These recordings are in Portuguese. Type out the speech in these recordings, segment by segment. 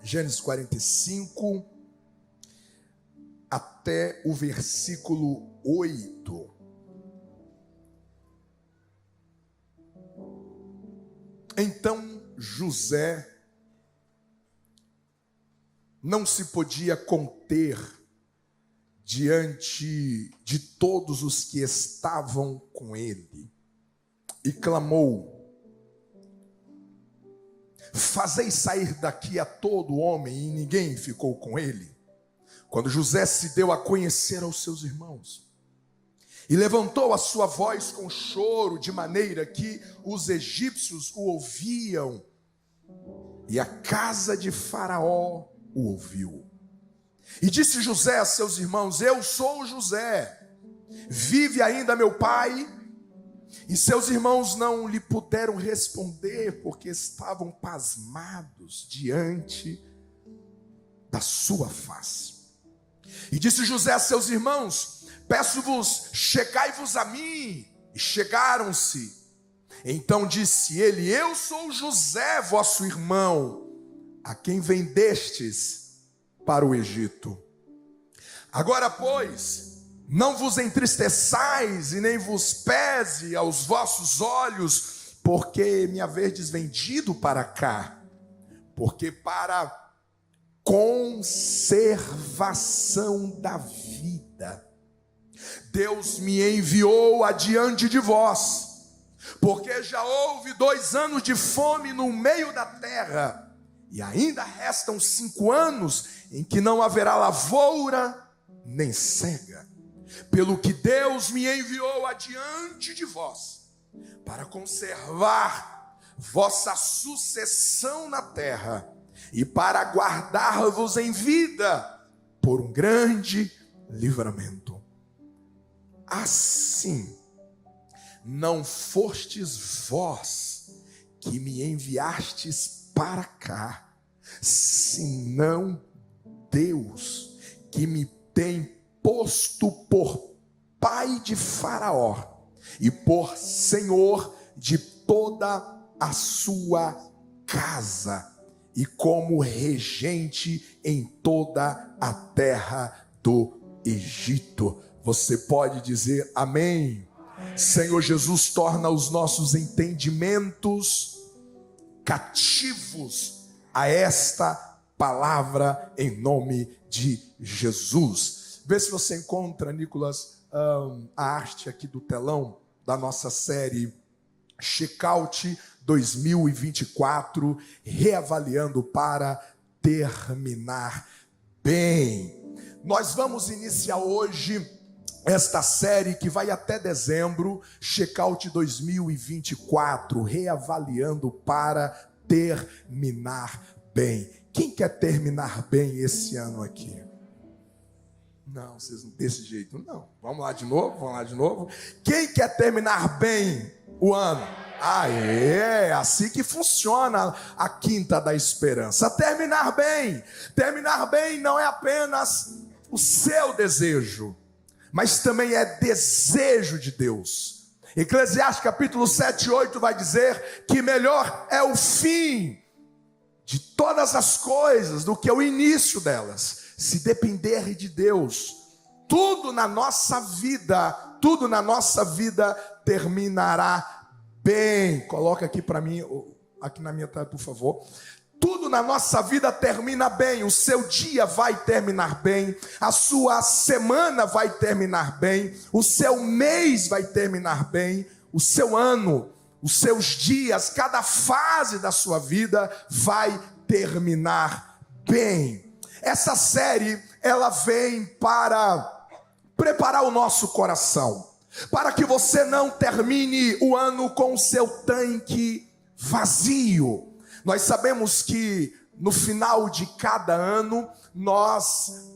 Gênesis 45, até o versículo 8. Então José não se podia conter diante de todos os que estavam com ele, e clamou: fazei sair daqui a todo homem, e ninguém ficou com ele. Quando José se deu a conhecer aos seus irmãos, e levantou a sua voz com choro, de maneira que os egípcios o ouviam, e a casa de Faraó o ouviu. E disse José a seus irmãos: eu sou José, vive ainda meu pai? E seus irmãos não lhe puderam responder, porque estavam pasmados diante da sua face. E disse José a seus irmãos: peço-vos, chegai-vos a mim. E chegaram-se. Então disse ele: eu sou José, vosso irmão, a quem vendestes para o Egito. Agora, pois, não vos entristeçais e nem vos pese aos vossos olhos, porque me haverdes vendido para cá, porque para conservação da vida Deus me enviou adiante de vós, porque já houve 2 anos de fome no meio da terra, e ainda restam 5 anos em que não haverá lavoura nem cega. Pelo que Deus me enviou adiante de vós, para conservar vossa sucessão na terra, e para guardar-vos em vida por um grande livramento. Assim, não fostes vós que me enviastes para cá, senão Deus, que me tem posto por pai de Faraó e por senhor de toda a sua casa, e como regente em toda a terra do Egito. Você pode dizer amém? Senhor Jesus, torna os nossos entendimentos cativos a esta palavra em nome de Jesus. Vê se você encontra, Nicolas, a arte aqui do telão da nossa série Checkout 2024, reavaliando para terminar bem. Nós vamos iniciar hoje esta série que vai até dezembro, Checkout 2024, reavaliando para terminar bem. Quem quer terminar bem esse ano aqui? Não, vocês não desse jeito, não. Vamos lá de novo. Quem quer terminar bem o ano? É assim que funciona a quinta da esperança. Terminar bem não é apenas o seu desejo, mas também é desejo de Deus. Eclesiastes capítulo 7 e 8 vai dizer que melhor é o fim de todas as coisas do que o início delas. Se depender de Deus, tudo na nossa vida terminará bem. Coloca aqui para mim, aqui na minha tela, por favor. Tudo na nossa vida termina bem. O seu dia vai terminar bem, a sua semana vai terminar bem, o seu mês vai terminar bem, o seu ano, os seus dias, cada fase da sua vida vai terminar bem. Essa série, ela vem para preparar o nosso coração, para que você não termine o ano com o seu tanque vazio. Nós sabemos que no final de cada ano, nós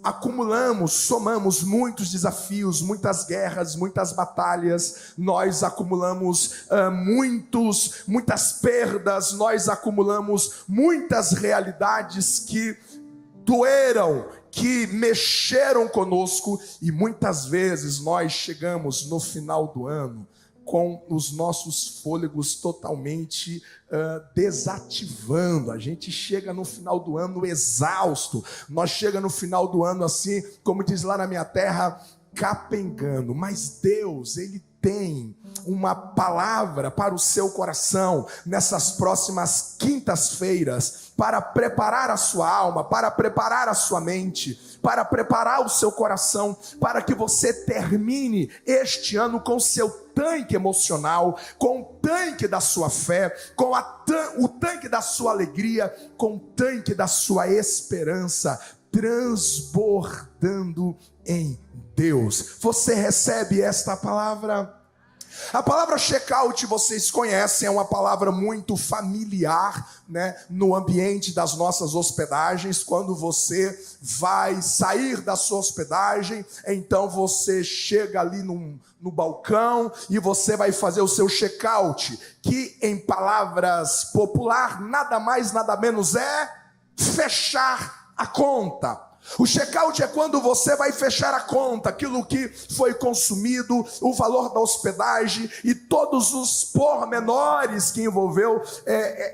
somamos muitos desafios, muitas guerras, muitas batalhas, nós acumulamos muitas perdas, nós acumulamos muitas realidades que doeram, que mexeram conosco, e muitas vezes nós chegamos no final do ano com os nossos fôlegos totalmente desativando. A gente chega no final do ano exausto. Nós chega no final do ano assim, como diz lá na minha terra, capengando. Mas Deus, Ele tem uma palavra para o seu coração nessas próximas quintas-feiras, para preparar a sua alma, para preparar a sua mente, para preparar o seu coração, para que você termine este ano com o seu tanque emocional, com o tanque da sua fé, com o tanque da sua alegria, com o tanque da sua esperança, transbordando em Deus. Você recebe esta palavra? A palavra check-out, vocês conhecem, é uma palavra muito familiar, né, no ambiente das nossas hospedagens. Quando você vai sair da sua hospedagem, então você chega ali no balcão e você vai fazer o seu check-out, que em palavras popular, nada mais, nada menos é fechar a conta. O check-out é quando você vai fechar a conta, aquilo que foi consumido, o valor da hospedagem e todos os pormenores que envolveu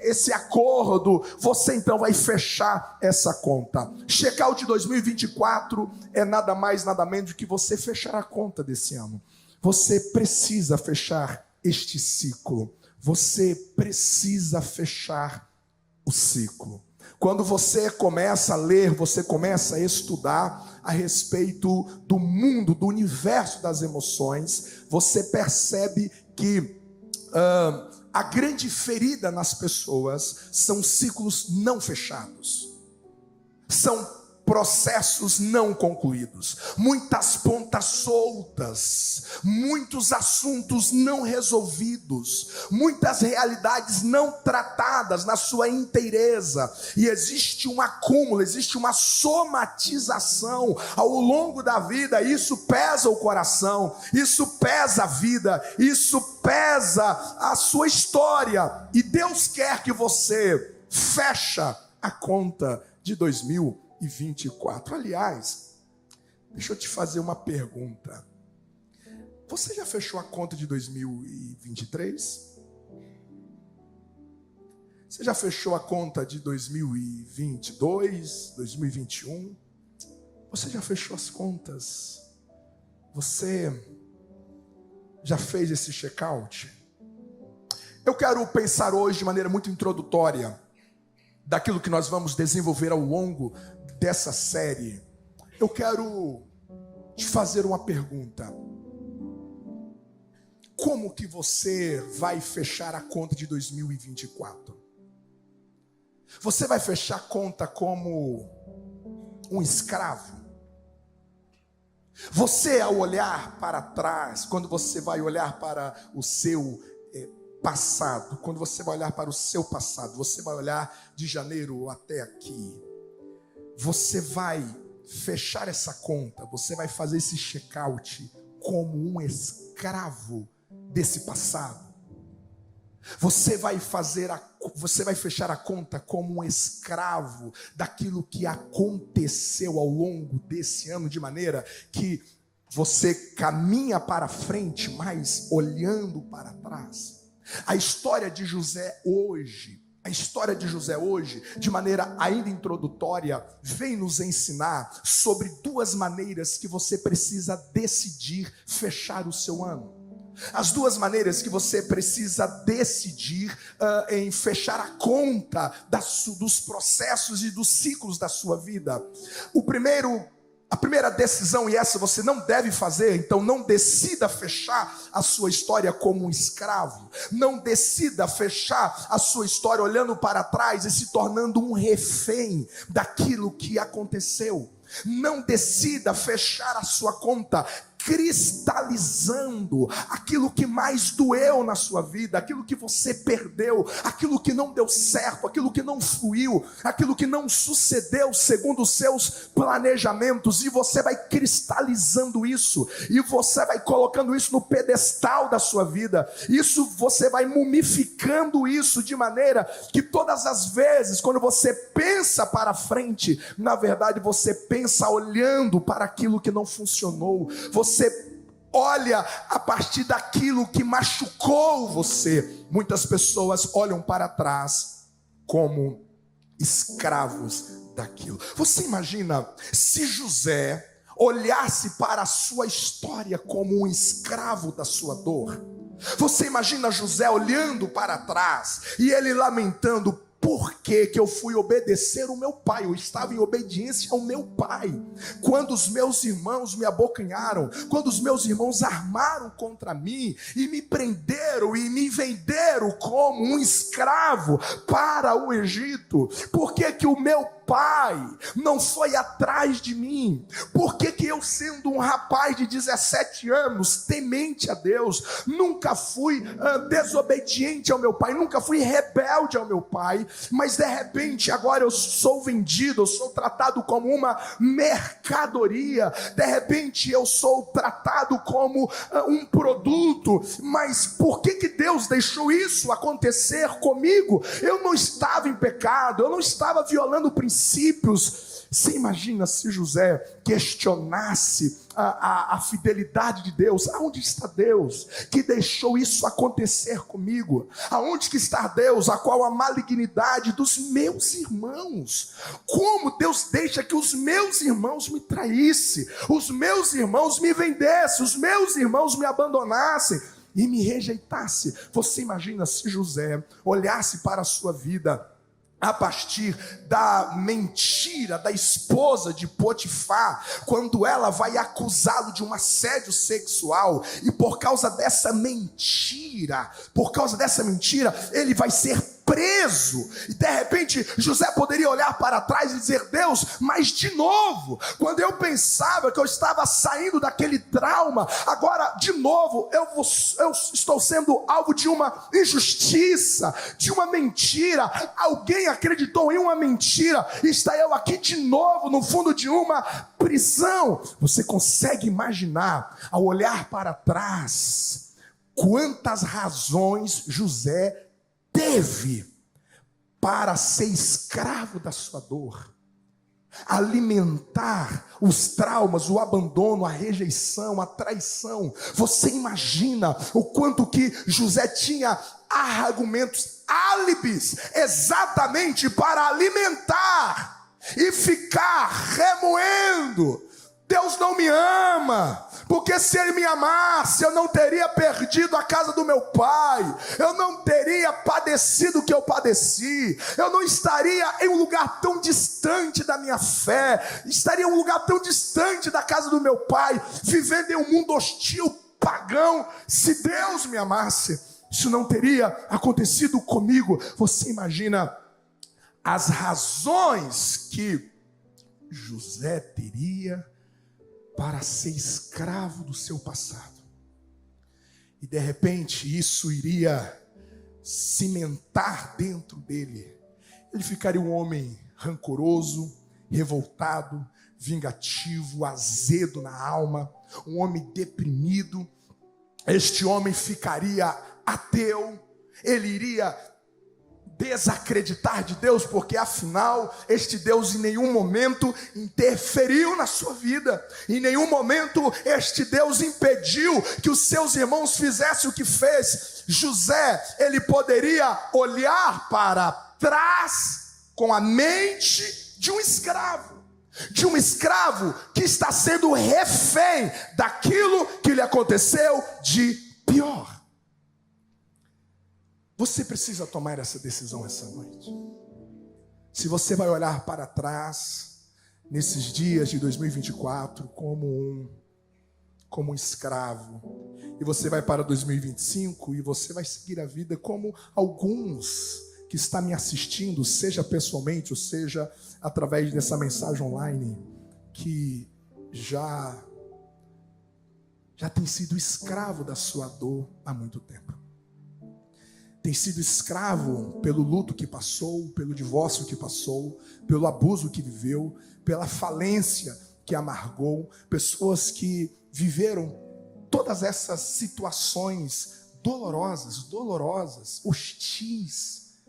esse acordo. Você então vai fechar essa conta. Check-out 2024 é nada mais, nada menos do que você fechar a conta desse ano. Você precisa fechar este ciclo. Você precisa fechar o ciclo. Quando você começa a ler, você começa a estudar a respeito do mundo, do universo das emoções, você percebe que a grande ferida nas pessoas são ciclos não fechados, são processos não concluídos, muitas pontas soltas, muitos assuntos não resolvidos, muitas realidades não tratadas na sua inteireza, e existe um acúmulo, existe uma somatização ao longo da vida. Isso pesa o coração, isso pesa a vida, isso pesa a sua história, e Deus quer que você feche a conta de 2024. Aliás, deixa eu te fazer uma pergunta. Você já fechou a conta de 2023? Você já fechou a conta de 2022, 2021? Você já fechou as contas? Você já fez esse check-out? Eu quero pensar hoje de maneira muito introdutória daquilo que nós vamos desenvolver ao longo dessa série. Eu quero te fazer uma pergunta. Como que você vai fechar a conta de 2024? Você vai fechar a conta como um escravo? Você, ao olhar para trás, quando você vai olhar para o seu passado, quando você vai olhar para o seu passado, você vai olhar de janeiro até aqui, você vai fechar essa conta, você vai fazer esse check-out como um escravo desse passado. Você vai fechar a conta como um escravo daquilo que aconteceu ao longo desse ano, de maneira que você caminha para frente, mas olhando para trás. A história de José hoje, de maneira ainda introdutória, vem nos ensinar sobre duas maneiras que você precisa decidir fechar o seu ano. As duas maneiras que você precisa decidir em fechar a conta dos processos e dos ciclos da sua vida. A primeira decisão, e essa você não deve fazer, então não decida fechar a sua história como um escravo. Não decida fechar a sua história olhando para trás e se tornando um refém daquilo que aconteceu. Não decida fechar a sua conta cristalizando aquilo que mais doeu na sua vida, aquilo que você perdeu, aquilo que não deu certo, aquilo que não fluiu, aquilo que não sucedeu segundo os seus planejamentos, e você vai cristalizando isso, e você vai colocando isso no pedestal da sua vida. Isso, você vai mumificando isso de maneira que todas as vezes quando você pensa para frente, na verdade você pensa olhando para aquilo que não funcionou. Você olha a partir daquilo que machucou você. Muitas pessoas olham para trás como escravos daquilo. Você imagina se José olhasse para a sua história como um escravo da sua dor? Você imagina José olhando para trás e ele lamentando: por que eu fui obedecer o meu pai? Eu estava em obediência ao meu pai. Quando os meus irmãos me abocanharam, quando os meus irmãos armaram contra mim e me prenderam e me venderam como um escravo para o Egito, por que o meu pai não foi atrás de mim? Por que eu, sendo um rapaz de 17 anos, temente a Deus, nunca fui desobediente ao meu pai, nunca fui rebelde ao meu pai, mas de repente agora eu sou vendido, eu sou tratado como uma mercadoria, de repente eu sou tratado como um produto? Mas por que Deus deixou isso acontecer comigo? Eu não estava em pecado, eu não estava violando princípios. Você imagina se José questionasse a fidelidade de Deus? Aonde está Deus que deixou isso acontecer comigo? Aonde que está Deus, a qual a malignidade dos meus irmãos? Como Deus deixa que os meus irmãos me traíssem, os meus irmãos me vendessem, os meus irmãos me abandonassem e me rejeitassem? Você imagina se José olhasse para a sua vida a partir da mentira da esposa de Potifar, quando ela vai acusá-lo de um assédio sexual, e por causa dessa mentira, ele vai ser preso. E de repente José poderia olhar para trás e dizer: Deus, mas de novo, quando eu pensava que eu estava saindo daquele trauma, agora de novo eu estou sendo alvo de uma injustiça, de uma mentira. Alguém acreditou em uma mentira, e está eu aqui de novo no fundo de uma prisão. Você consegue imaginar, ao olhar para trás, quantas razões José teve para ser escravo da sua dor, alimentar os traumas, o abandono, a rejeição, a traição? Você imagina o quanto que José tinha argumentos, álibis, exatamente para alimentar e ficar remoendo: Deus não me ama, porque se Ele me amasse, eu não teria perdido a casa do meu pai, eu não teria padecido o que eu padeci, eu não estaria em um lugar tão distante da minha fé, estaria em um lugar tão distante da casa do meu pai, vivendo em um mundo hostil, pagão. Se Deus me amasse, isso não teria acontecido comigo. Você imagina as razões que José teria para ser escravo do seu passado. E de repente isso iria cimentar dentro dele. Ele ficaria um homem rancoroso, revoltado, vingativo, azedo na alma, um homem deprimido. Este homem ficaria ateu, ele iria desacreditar de Deus, porque afinal este Deus em nenhum momento interferiu na sua vida, em nenhum momento este Deus impediu que os seus irmãos fizessem o que fez. José, ele poderia olhar para trás com a mente de um escravo que está sendo refém daquilo que lhe aconteceu de pior. Você precisa tomar essa decisão essa noite. Se você vai olhar para trás, nesses dias de 2024, como um escravo, e você vai para 2025 e você vai seguir a vida como alguns que estão me assistindo, seja pessoalmente ou seja através dessa mensagem online, que já tem sido escravo da sua dor há muito tempo. Tem sido escravo pelo luto que passou, pelo divórcio que passou, pelo abuso que viveu, pela falência que amargou. Pessoas que viveram todas essas situações dolorosas, hostis.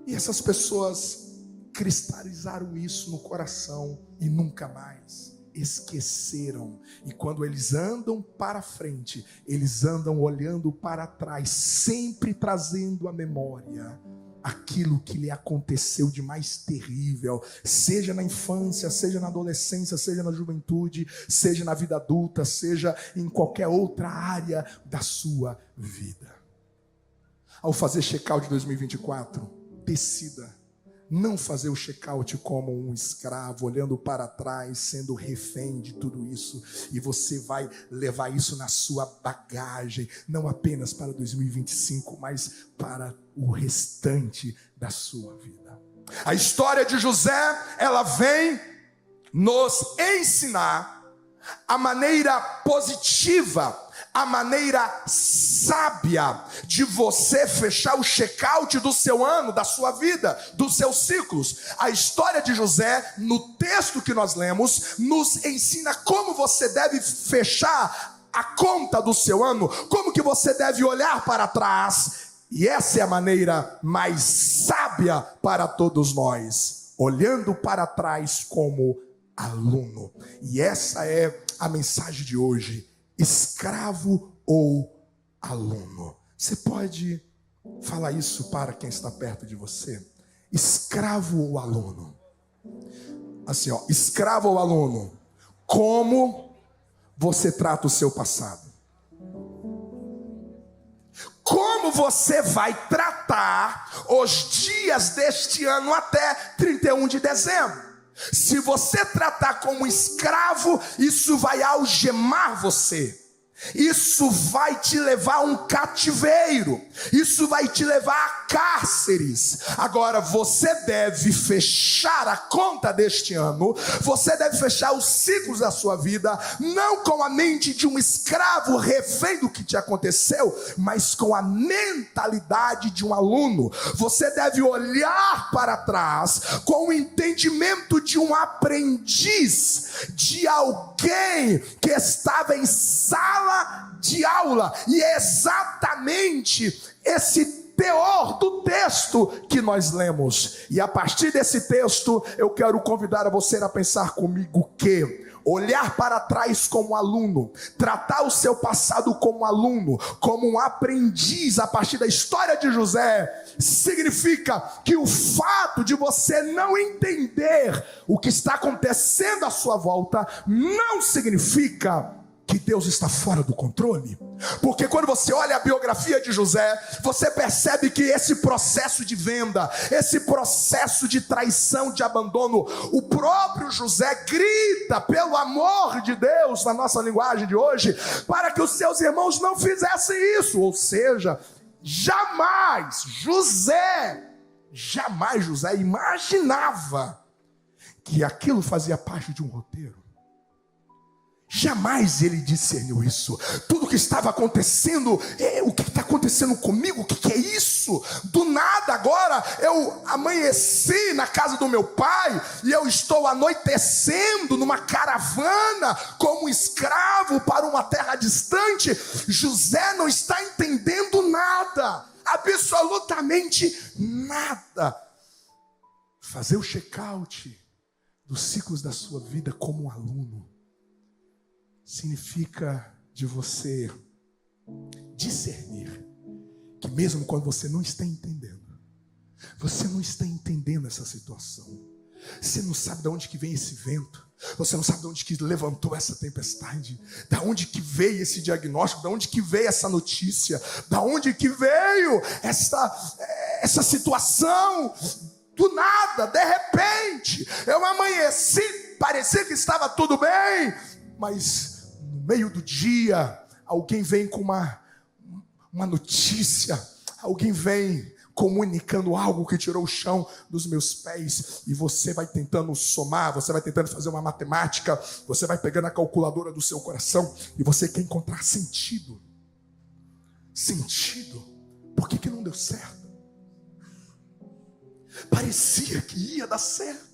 E essas pessoas cristalizaram isso no coração e nunca mais esqueceram. E quando eles andam para frente, eles andam olhando para trás, sempre trazendo à memória aquilo que lhe aconteceu de mais terrível, seja na infância, seja na adolescência, seja na juventude, seja na vida adulta, seja em qualquer outra área da sua vida. Ao fazer check-out de 2024, decida não fazer o check-out como um escravo, olhando para trás, sendo refém de tudo isso. E você vai levar isso na sua bagagem, não apenas para 2025, mas para o restante da sua vida. A história de José, ela vem nos ensinar a maneira positiva, a maneira sábia de você fechar o check-out do seu ano, da sua vida, dos seus ciclos. A história de José, no texto que nós lemos, nos ensina como você deve fechar a conta do seu ano, como que você deve olhar para trás. E essa é a maneira mais sábia para todos nós, olhando para trás como aluno. E essa é a mensagem de hoje. Escravo ou aluno? Você pode falar isso para quem está perto de você? Escravo ou aluno? Assim, ó, escravo ou aluno? Como você trata o seu passado? Como você vai tratar os dias deste ano até 31 de dezembro? Se você tratar como escravo, isso vai algemar você. Isso vai te levar a um cativeiro. Isso vai te levar a cárceres. Agora você deve fechar a conta deste ano. Você deve fechar os ciclos da sua vida, não com a mente de um escravo refém do que te aconteceu, mas com a mentalidade de um aluno. Você deve olhar para trás com o entendimento de um aprendiz, de alguém que estava em sala de aula. E é exatamente esse teor do texto que nós lemos. E a partir desse texto eu quero convidar a você a pensar comigo que olhar para trás como aluno, tratar o seu passado como aluno, como um aprendiz a partir da história de José, significa que o fato de você não entender o que está acontecendo à sua volta não significa que Deus está fora do controle. Porque quando você olha a biografia de José, você percebe que esse processo de venda, esse processo de traição, de abandono, o próprio José grita pelo amor de Deus, na nossa linguagem de hoje, para que os seus irmãos não fizessem isso. Ou seja, jamais José imaginava que aquilo fazia parte de um roteiro. Jamais ele discerniu isso. Tudo que estava acontecendo, o que está acontecendo comigo? O que é isso? Do nada agora eu amanheci na casa do meu pai e eu estou anoitecendo numa caravana como escravo para uma terra distante. José não está entendendo nada, absolutamente nada. Fazer o check-out dos ciclos da sua vida como um aluno significa de você discernir que mesmo quando você não está entendendo essa situação, você não sabe de onde que vem esse vento, você não sabe de onde que levantou essa tempestade, de onde que veio esse diagnóstico, de onde que veio essa notícia, de onde que veio essa situação. Do nada, de repente, eu amanheci, parecia que estava tudo bem, mas no meio do dia, alguém vem com uma notícia, alguém vem comunicando algo que tirou o chão dos meus pés, e você vai tentando somar, você vai tentando fazer uma matemática, você vai pegando a calculadora do seu coração, e você quer encontrar sentido. Por que não deu certo? Parecia que ia dar certo.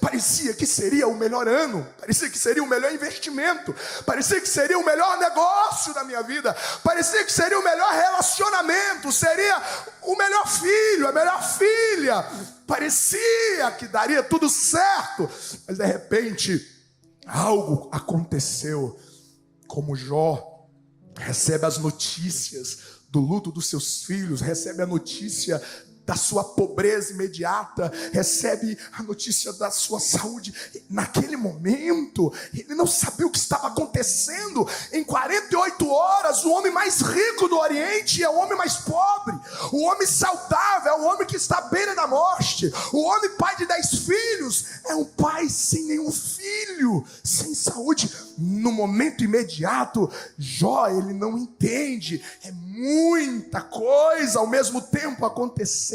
Parecia que seria o melhor ano, parecia que seria o melhor investimento, parecia que seria o melhor negócio da minha vida, parecia que seria o melhor relacionamento, seria o melhor filho, a melhor filha, parecia que daria tudo certo, mas de repente Algo aconteceu, como Jó recebe as notícias do luto dos seus filhos, recebe a notícia da sua pobreza imediata, recebe a notícia da sua saúde. Naquele momento, ele não sabia o que estava acontecendo. Em 48 horas, o homem mais rico do Oriente é o homem mais pobre. O homem saudável é o homem que está à beira da morte. O homem pai de 10 filhos é um pai sem nenhum filho, sem saúde. No momento imediato, Jó, ele não entende. É muita coisa ao mesmo tempo acontecendo.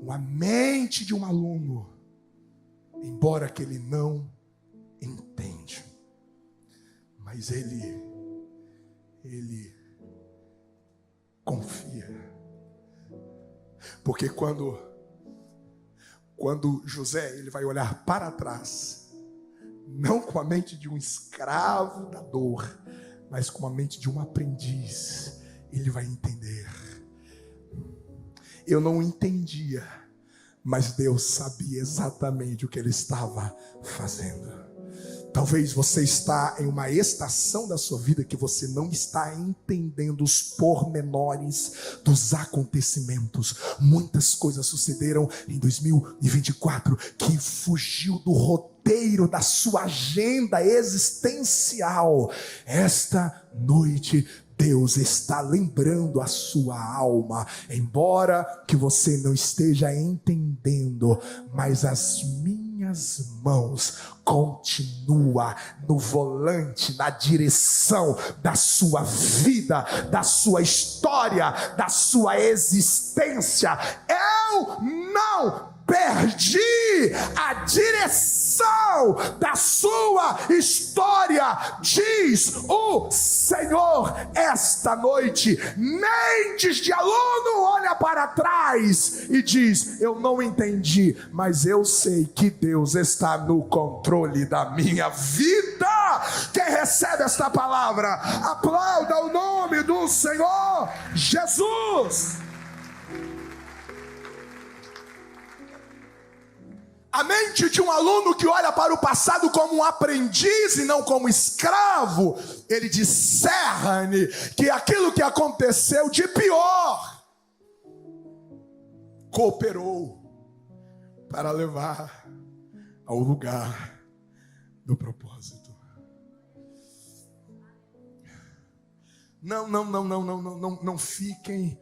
A mente de um aluno, embora que ele não entende, mas ele confia. Porque quando José ele vai olhar para trás, não com a mente de um escravo da dor, mas com a mente de um aprendiz, ele vai entender. Eu não entendia, mas Deus sabia exatamente o que Ele estava fazendo. Talvez você está em uma estação da sua vida que você não está entendendo os pormenores dos acontecimentos. Muitas coisas sucederam em 2024 que fugiu do roteiro da sua agenda existencial. Esta noite Deus está lembrando a sua alma, embora que você não esteja entendendo, mas as minhas mãos continuam no volante, na direção da sua vida, da sua história, da sua existência. Eu não perdi a direção da sua história, diz o Senhor. Esta noite, mentes de aluno olha para trás e diz: eu não entendi, mas eu sei que Deus está no controle da minha vida. Quem recebe esta palavra, aplauda o nome do Senhor Jesus. A mente de um aluno que olha para o passado como um aprendiz e não como escravo, ele discerne que aquilo que aconteceu de pior cooperou para levar ao lugar do propósito. Não fiquem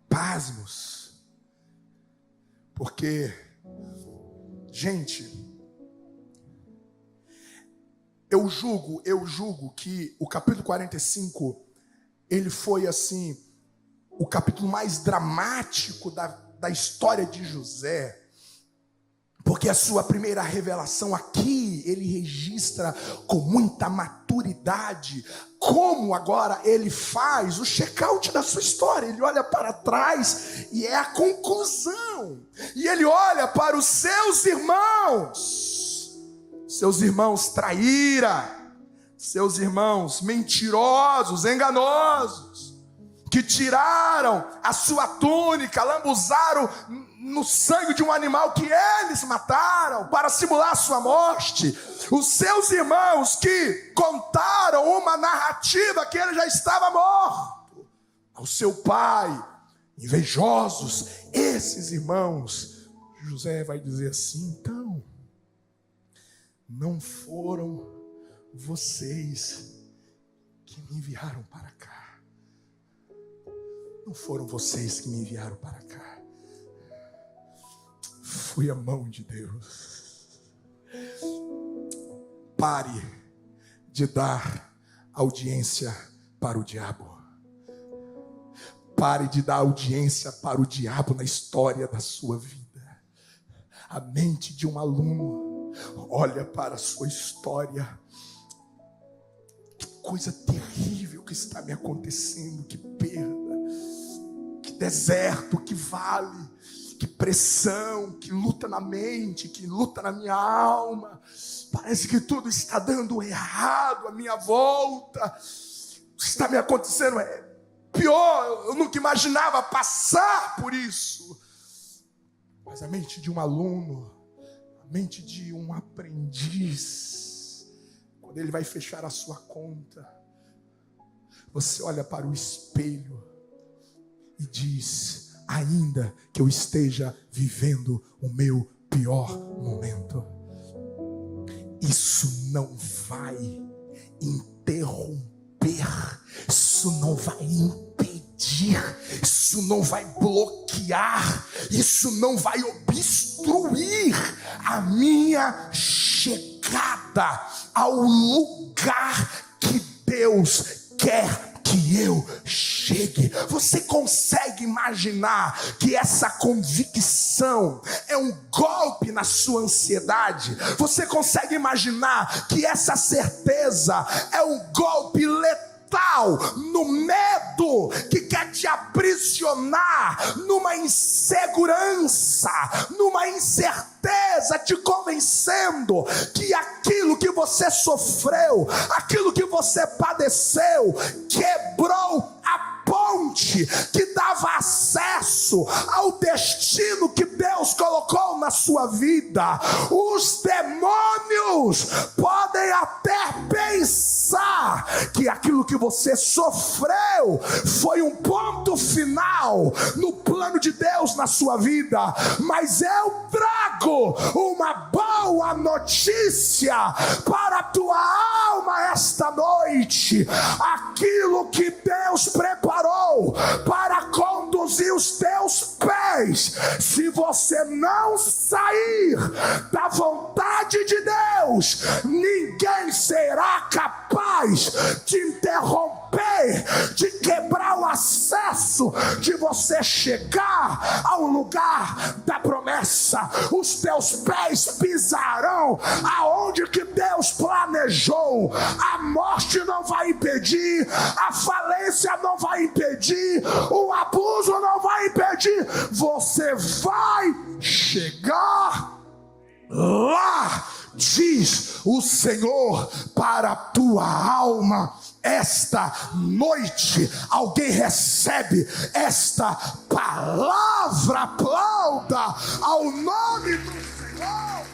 pasmos. Porque, gente, eu julgo que o capítulo 45, ele foi assim, o capítulo mais dramático da história de José. Porque a sua primeira revelação aqui, ele registra com muita maturidade como agora ele faz o check-out da sua história. Ele olha para trás e é a conclusão. E ele olha para os seus irmãos traíra, seus irmãos mentirosos, enganosos, que tiraram a sua túnica, lambuzaram no sangue de um animal que eles mataram para simular a sua morte. Os seus irmãos que contaram uma narrativa que ele já estava morto ao seu pai, invejosos, esses irmãos. José vai dizer assim: então, não foram vocês que me enviaram para cá. Não foram vocês que me enviaram para cá. Foi a mão de Deus. Pare de dar audiência para o diabo. Pare de dar audiência para o diabo na história da sua vida. A mente de um aluno olha para a sua história. Que coisa terrível que está me acontecendo, que perda, que deserto, que vale, que pressão, que luta na mente, que luta na minha alma. Parece que tudo está dando errado à minha volta. O que está me acontecendo é pior. Eu nunca imaginava passar por isso. Mas a mente de um aluno, a mente de um aprendiz. Quando ele vai fechar a sua conta, você olha para o espelho e diz: ainda que eu esteja vivendo o meu pior momento, isso não vai interromper, isso não vai impedir, isso não vai bloquear, isso não vai obstruir a minha chegada ao lugar que Deus quer que eu chegue. Você consegue imaginar que essa convicção é um golpe na sua ansiedade? Você consegue imaginar que essa certeza é um golpe letal no medo que quer te aprisionar, numa insegurança, numa incerteza, te convencendo que aquilo que você sofreu, aquilo que você padeceu, quebrou a ponte que dava acesso ao destino que Deus colocou na sua vida. Os demônios podem até pensar que aquilo que você sofreu foi um ponto final no plano de Deus na sua vida, mas eu trago uma boa notícia para a tua alma esta noite. Aquilo que Deus preparou para conduzir os teus pés, se você não sair da vontade de Deus, ninguém será capaz de interromper, de quebrar o acesso, de você chegar ao lugar da promessa. Os teus pés pisarão aonde que Deus planejou. A morte não vai impedir, a falência não vai impedir, o abuso não vai impedir. Você vai chegar lá, diz o Senhor para a tua alma. Esta noite alguém recebe esta palavra. Aplauda ao nome do Senhor.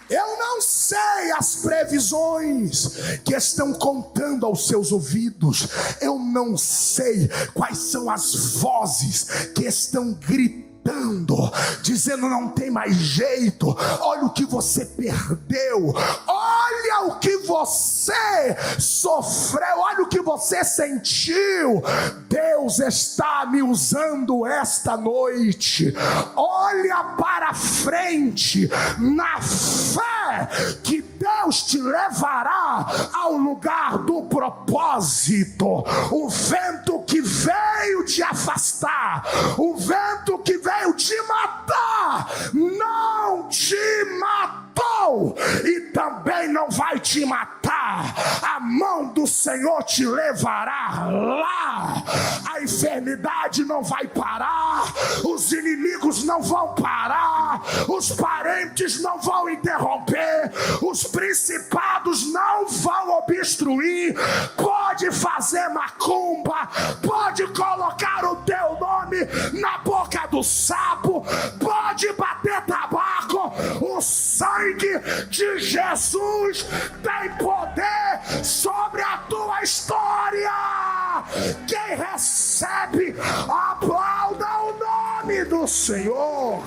Eu não sei as previsões que estão contando aos seus ouvidos. Eu não sei quais são as vozes que estão gritando, dizendo não tem mais jeito. Olha o que você perdeu. Olha o que você sofreu. Olha o que você sentiu. Deus está me usando esta noite. Olha para frente na fé que Deus te levará ao lugar do propósito. O vento que veio te afastar, o vento que veio te matar, não te matou e também não vai te matar. A mão do Senhor te levará lá. A enfermidade não vai parar, os inimigos não vão parar, os parentes não vão interromper, os principados não vão obstruir. Pode fazer macumba, pode colocar o teu nome na boca do sapo, pode bater tabaco. O sangue de Jesus tem poder sobre a tua história. Quem recebe, aplauda o nome do Senhor.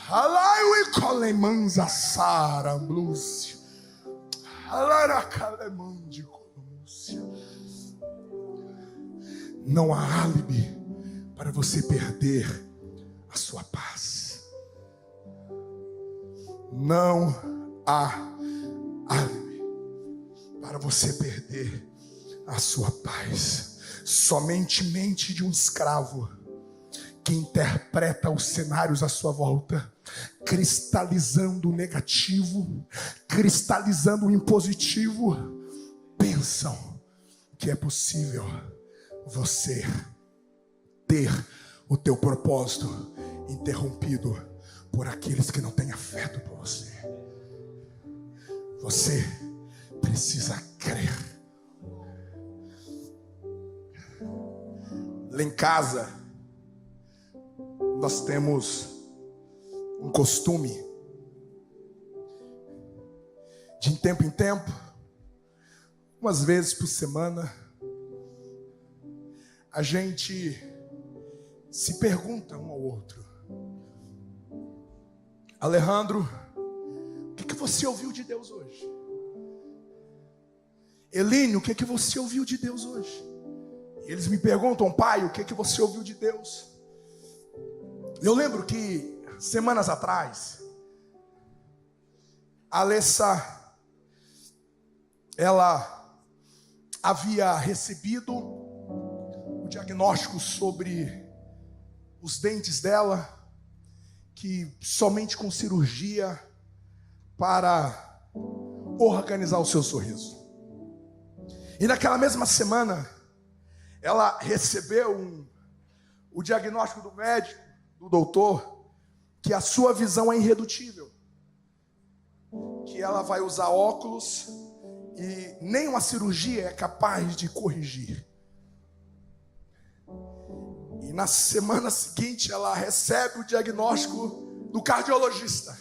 Alai colemanza sara blúcia. Alara calemande colúcia. Não há álibi para você perder a sua paz. Não há álibi para você perder a sua paz. Somente mente de um escravo que interpreta os cenários à sua volta, cristalizando o negativo, cristalizando o impositivo, pensam que é possível você ter o teu propósito interrompido por aqueles que não têm afeto por você. Você precisa crer. Lá em casa, nós temos um costume de tempo em tempo, umas vezes por semana, a gente se pergunta um ao outro: Alejandro, o que você ouviu de Deus hoje? Elínio, o que você ouviu de Deus hoje? Eles me perguntam: pai, o que você ouviu de Deus? Eu lembro que semanas atrás, a Alessa, ela havia recebido o diagnóstico sobre os dentes dela, que somente com cirurgia para organizar o seu sorriso. E naquela mesma semana, ela recebeu o diagnóstico do médico, do doutor, que a sua visão é irredutível, que ela vai usar óculos e nem uma cirurgia é capaz de corrigir. E na semana seguinte ela recebe o diagnóstico do cardiologista.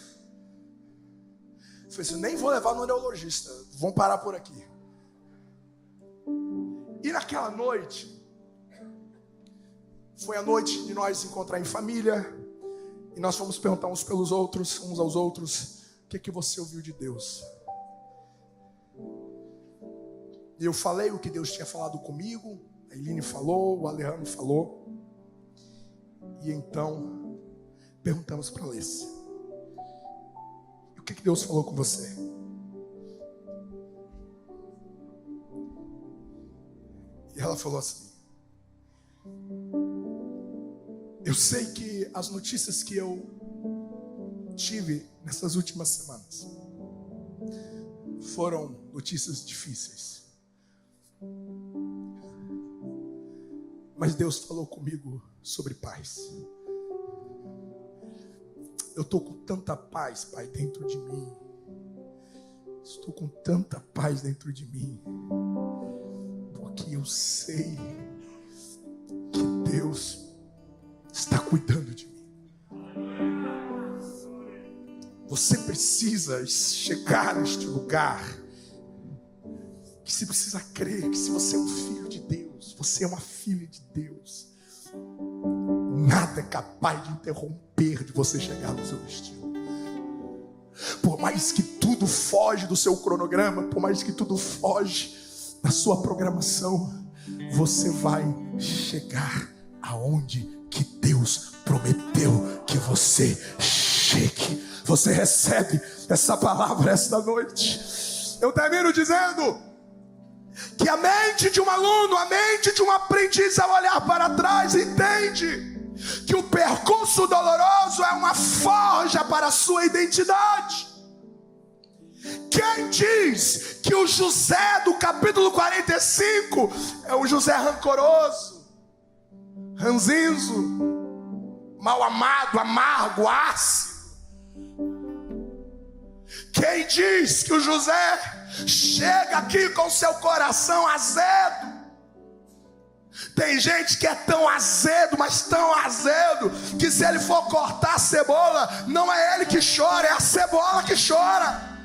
Eu falei assim: nem vou levar no neurologista, vamos parar por aqui. E naquela noite, foi a noite de nós encontrar em família, e nós fomos perguntar uns aos outros, o que você ouviu de Deus? E eu falei o que Deus tinha falado comigo, a Eline falou, o Alejandro falou. E então, perguntamos para a Alessa: o que Deus falou com você? E ela falou assim: eu sei que as notícias que eu tive nessas últimas semanas foram notícias difíceis, mas Deus falou comigo sobre paz. Eu estou com tanta paz, Pai, dentro de mim. Estou com tanta paz dentro de mim, porque eu sei que Deus está cuidando de mim. Você precisa chegar neste lugar, que você precisa crer que se você é um filho de Deus, você é uma filha de Deus, nada é capaz de interromper de você chegar no seu destino. Por mais que tudo foge do seu cronograma, por mais que tudo foge da sua programação, você vai chegar aonde que Deus prometeu que você chegue. Você recebe essa palavra esta noite. Eu termino dizendo que a mente de um aluno, a mente de um aprendiz, ao olhar para trás, entende que o percurso doloroso é uma forja para a sua identidade. Quem diz que o José do capítulo 45 é um José rancoroso, ranzinzo, mal amado, amargo, ácido? Quem diz que o José chega aqui com seu coração azedo? Tem gente que é tão azedo, mas tão azedo, que se ele for cortar a cebola, não é ele que chora, é a cebola que chora.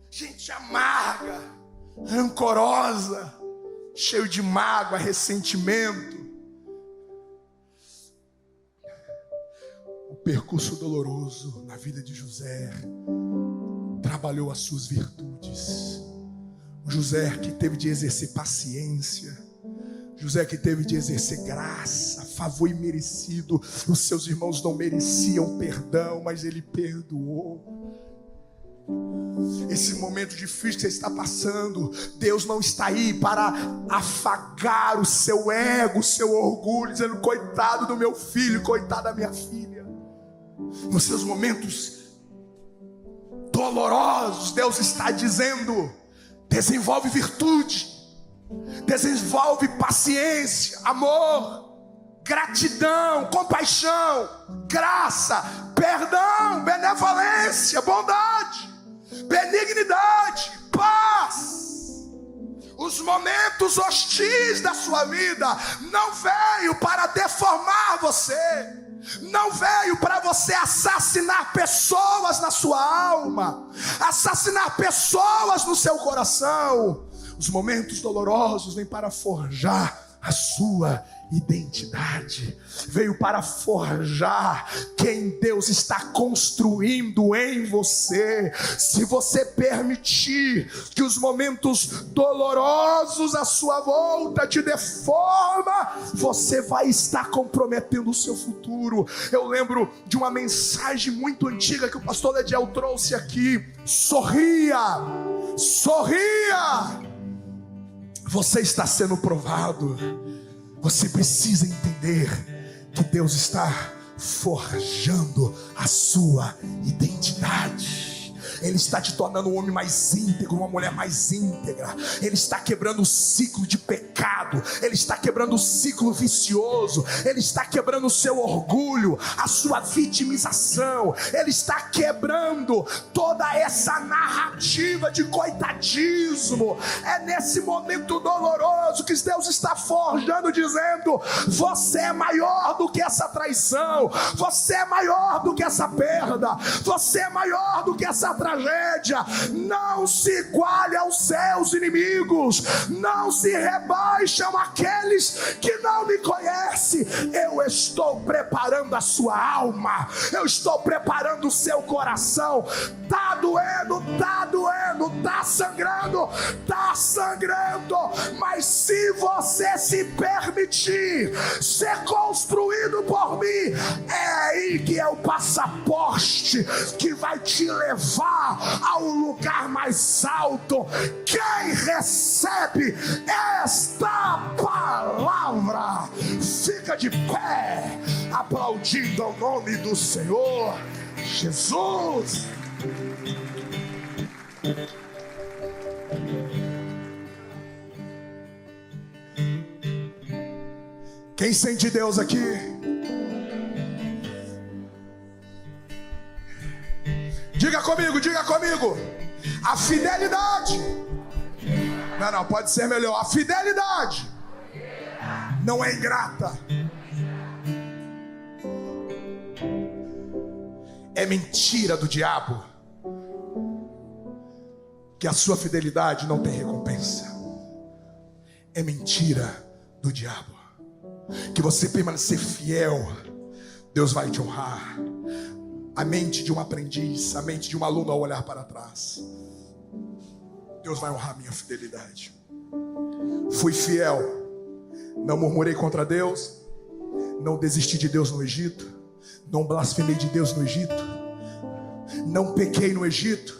Gente amarga, rancorosa, cheio de mágoa, ressentimento. O percurso doloroso na vida de José trabalhou as suas virtudes. O José que teve de exercer paciência, José que teve de exercer graça, favor imerecido. Os seus irmãos não mereciam perdão, mas ele perdoou. Esse momento difícil que você está passando, Deus não está aí para afagar o seu ego, o seu orgulho, dizendo: coitado do meu filho, coitado da minha filha. Nos seus momentos dolorosos, Deus está dizendo: desenvolve virtude, desenvolve paciência, amor, gratidão, compaixão, graça, perdão, benevolência, bondade, benignidade, momentos hostis da sua vida não veio para deformar você, não veio para você assassinar pessoas na sua alma, assassinar pessoas no seu coração. Os momentos dolorosos vêm para forjar a sua identidade, veio para forjar quem Deus está construindo em você. Se você permitir que os momentos dolorosos à sua volta te deforma, você vai estar comprometendo o seu futuro. Eu lembro de uma mensagem muito antiga que o pastor Lediel trouxe aqui: sorria, sorria, você está sendo provado. Você precisa entender que Deus está forjando a sua identidade. Ele está te tornando um homem mais íntegro, uma mulher mais íntegra. Ele está quebrando o ciclo de pecado. Ele está quebrando o ciclo vicioso. Ele está quebrando o seu orgulho, a sua vitimização. Ele está quebrando toda essa narrativa de coitadismo. É nesse momento doloroso que Deus está forjando, dizendo: você é maior do que essa traição. Você é maior do que essa perda. Você é maior do que essa tragédia. Não se iguale aos seus inimigos, não se rebaixam aqueles que não me conhecem. Eu estou preparando a sua alma, eu estou preparando o seu coração. Tá doendo, tá sangrando, mas se você se permitir ser construído por mim, é aí que é o passaporte que vai te levar ao lugar mais alto. Quem recebe esta palavra fica de pé, aplaudindo ao nome do Senhor Jesus. Quem sente Deus aqui? Diga comigo. A fidelidade. Não, pode ser melhor. A fidelidade não é ingrata. É mentira do diabo que a sua fidelidade não tem recompensa. É mentira do diabo que você permanecer fiel, Deus vai te honrar. A mente de um aprendiz, a mente de um aluno ao olhar para trás, Deus vai honrar minha fidelidade. Fui fiel, não murmurei contra Deus, não desisti de Deus no Egito, não blasfemei de Deus no Egito, não pequei no Egito.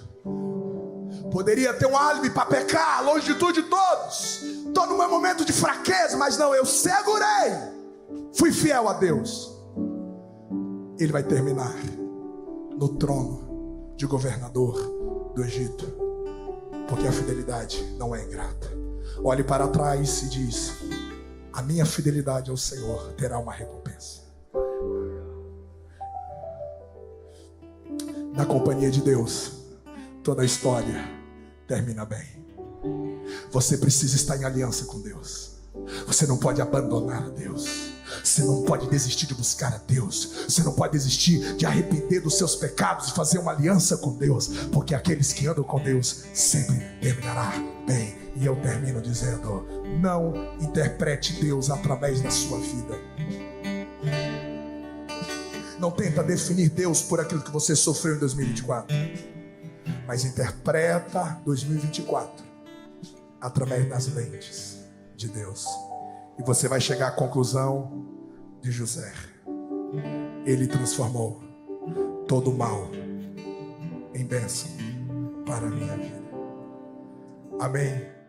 Poderia ter um álibi para pecar, longe de tudo e de todos. Estou no meu momento de fraqueza, mas não, eu segurei. Fui fiel a Deus. Ele vai terminar no trono de governador do Egito, porque a fidelidade não é ingrata. Olhe para trás e diz: a minha fidelidade ao Senhor terá uma recompensa. Na companhia de Deus, toda a história termina bem. Você precisa estar em aliança com Deus. Você não pode abandonar a Deus. Você não pode desistir de buscar a Deus. Você não pode desistir de arrepender dos seus pecados e fazer uma aliança com Deus, porque aqueles que andam com Deus sempre terminará bem. E eu termino dizendo: não interprete Deus através da sua vida. Não tenta definir Deus por aquilo que você sofreu em 2024, mas interpreta 2024 através das lentes de Deus. E você vai chegar à conclusão de José: ele transformou todo o mal em bênção para a minha vida. Amém.